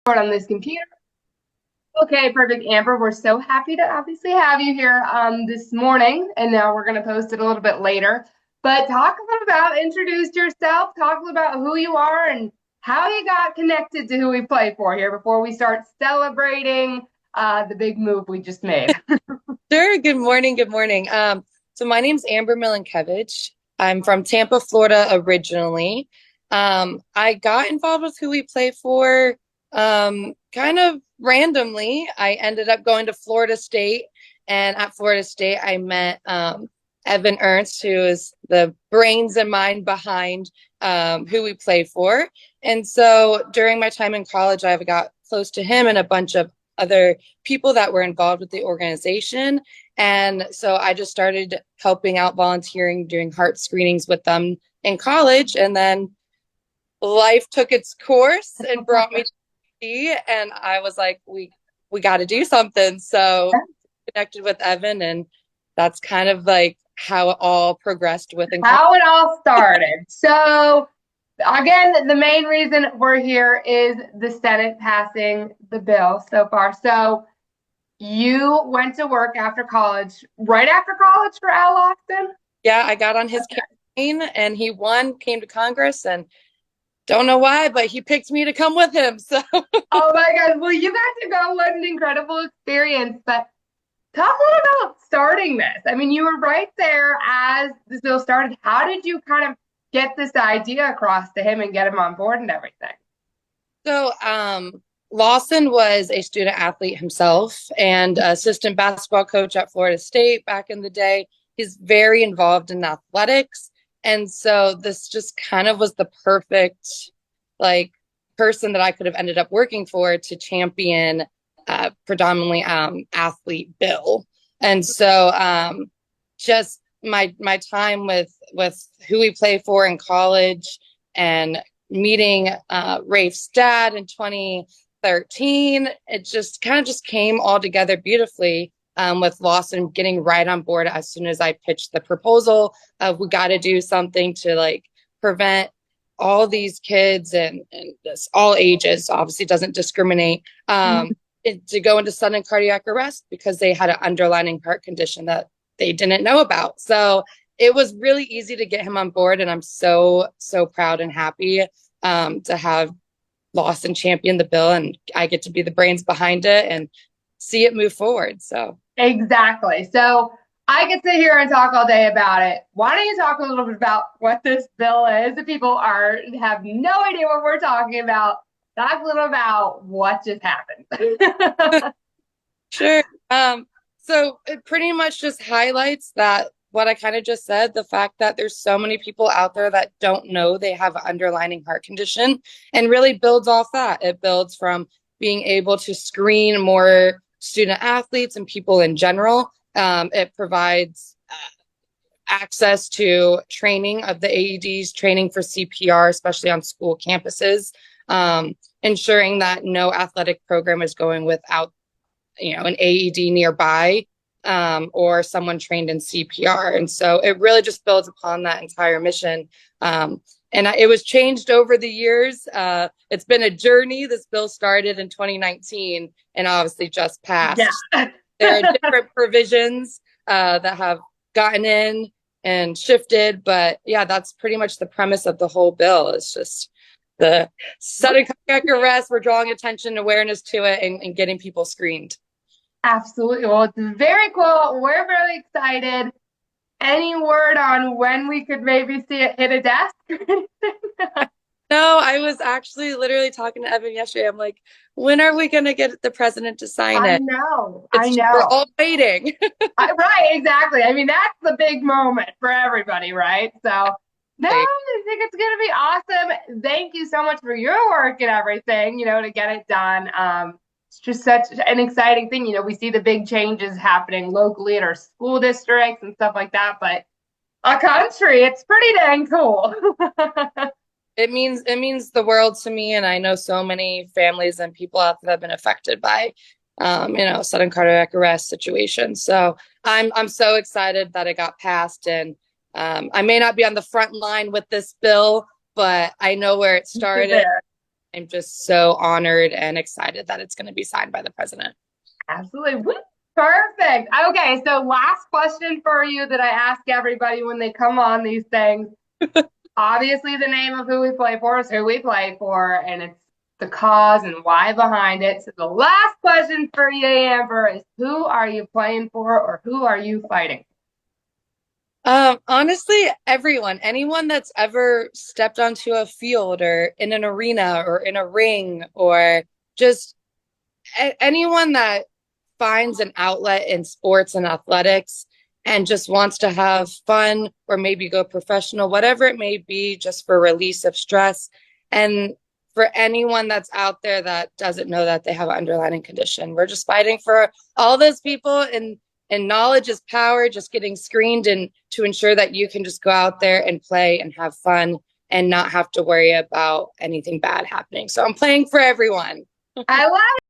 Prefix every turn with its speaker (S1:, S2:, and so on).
S1: On this computer. Okay, perfect, Amber. We're so happy to obviously have you here this morning, and now we're going to post it a little bit later. But talk a little about, introduce yourself, talk a little about who you are and how you got connected to who we play for here before we start celebrating the big move we just made.
S2: Sure. Good morning. Good morning. So my name's Amber Milinkevich. I'm from Tampa, Florida originally. I got involved with who we play for kind of randomly. I ended up going to Florida State, and at Florida State, I met Evan Ernst, who is the brains and mind behind who we play for. And so during my time in college, I got close to him and a bunch of other people that were involved with the organization. And so I just started helping out, volunteering, doing heart screenings with them in college. And then life took its course and brought me to D.C. And I was like, we got to do something. So connected with Evan, and that's kind of like how it all progressed with
S1: How it all started. So again, the main reason we're here is the Senate passing the bill so far. So you went to work after college, right after college for Al Lawson?
S2: Yeah, I got on his campaign and he won, came to Congress, and don't know why, but he picked me to come with him. So
S1: Oh my God. Well, you got to go. What an incredible experience. But talk a little about starting this. I mean, you were right there as this bill started. How did you kind of get this idea across to him and get him on board and everything?
S2: So, Lawson was a student athlete himself and assistant basketball coach at Florida State back in the day. He's very involved in athletics. And so this just kind of was the perfect like person that I could have ended up working for to champion predominantly athlete bill. And so just my time with who we play for in college and meeting Rafe's dad in 2013, it just kind of just came all together beautifully, with Lawson getting right on board as soon as I pitched the proposal of we got to do something to like prevent all these kids and this, all ages, obviously doesn't discriminate, to go into sudden cardiac arrest because they had an underlying heart condition that they didn't know about. So it was really easy to get him on board, and I'm so proud and happy to have Lawson champion the bill, and I get to be the brains behind it and see it move forward. So
S1: Exactly. So I could sit here and talk all day about it. Why don't you talk a little bit about what this bill is? If people have no idea what we're talking about, talk a little about what just happened.
S2: sure. So it pretty much just highlights that what I kind of just said, the fact that there's so many people out there that don't know they have an underlying heart condition, and really builds off that. It builds from being able to screen more student athletes and people in general. It provides access to training of the AEDs, training for CPR, especially on school campuses, ensuring that no athletic program is going without, an AED nearby, or someone trained in CPR. And so it really just builds upon that entire mission. It was changed over the years. It's been a journey. This bill started in 2019 and obviously just passed.
S1: Yeah.
S2: There are different provisions that have gotten in and shifted, but yeah, that's pretty much the premise of the whole bill. It's just the sudden cardiac arrest. We're drawing attention, awareness to it, and getting people screened.
S1: Absolutely. Well, it's very cool. We're very excited. Any word on when we could maybe see it hit a desk?
S2: No, I was actually literally talking to Evan yesterday. I'm like, when are we going to get the president to sign
S1: I
S2: it?
S1: know.
S2: We're all waiting.
S1: Right, exactly. I mean, that's the big moment for everybody, right? So, no, I think it's going to be awesome. Thank you so much for your work and everything, to get it done. It's just such an exciting thing. We see the big changes happening locally at our school districts and stuff like that, but a country, it's pretty dang cool.
S2: It means the world to me, and I know so many families and people out there that have been affected by sudden cardiac arrest situations. So I'm so excited that it got passed, and I may not be on the front line with this bill, but I know where it started. I'm just so honored and excited that it's going to be signed by the president.
S1: Absolutely. Woo! Perfect. Okay, so last question for you that I ask everybody when they come on these things. Obviously, the name of who we play for is who we play for, and it's the cause and why behind it. So the last question for you, Amber, is who are you playing for or who are you fighting?
S2: Honestly, anyone that's ever stepped onto a field or in an arena or in a ring or just anyone that finds an outlet in sports and athletics and just wants to have fun or maybe go professional, whatever it may be, just for release of stress. And for anyone that's out there that doesn't know that they have an underlying condition, we're just fighting for all those people. And knowledge is power, just getting screened and to ensure that you can just go out there and play and have fun and not have to worry about anything bad happening. So I'm playing for everyone.
S1: I love